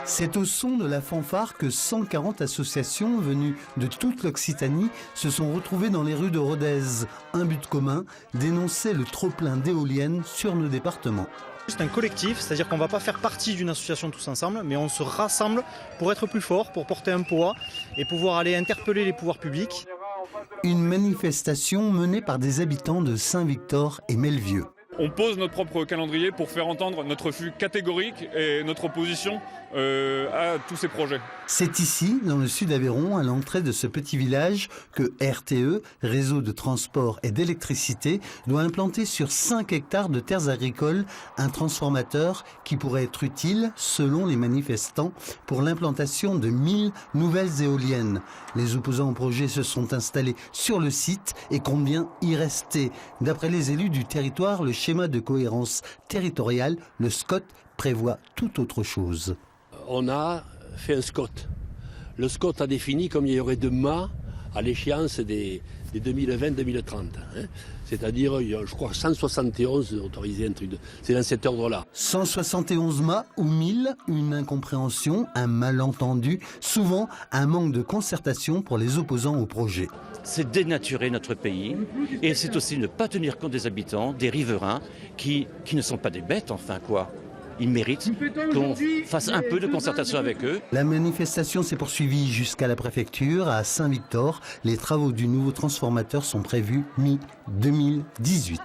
C'est au son de la fanfare que 140 associations venues de toute l'Occitanie se sont retrouvées dans les rues de Rodez. Un but commun, dénoncer le trop-plein d'éoliennes sur nos départements. C'est un collectif, c'est-à-dire qu'on ne va pas faire partie d'une association tous ensemble, mais on se rassemble pour être plus fort, pour porter un poids et pouvoir aller interpeller les pouvoirs publics. Une manifestation menée par des habitants de Saint-Victor et Melvieux. On pose notre propre calendrier pour faire entendre notre refus catégorique et notre opposition à tous ces projets. C'est ici, dans le sud Aveyron, à l'entrée de ce petit village, que RTE, Réseau de transport et d'électricité, doit implanter sur 5 hectares de terres agricoles un transformateur qui pourrait être utile, selon les manifestants, pour l'implantation de 1000 nouvelles éoliennes. Les opposants au projet se sont installés sur le site et comptent bien y rester. D'après les élus du territoire, le schéma de cohérence territoriale, le SCOT, prévoit tout autre chose. On a fait un SCOT. Le SCOT a défini combien il y aurait de mâts à l'échéance des 2020-2030. C'est-à-dire, je crois, 171 autorisés, c'est dans cet ordre-là. 171 mâts ou 1000, une incompréhension, un malentendu, souvent un manque de concertation pour les opposants au projet. C'est dénaturer notre pays et c'est aussi ne pas tenir compte des habitants, des riverains qui ne sont pas des bêtes, enfin quoi. Ils méritent qu'on fasse un peu de concertation avec eux. La manifestation s'est poursuivie jusqu'à la préfecture à Saint-Victor. Les travaux du nouveau transformateur sont prévus mi-2018.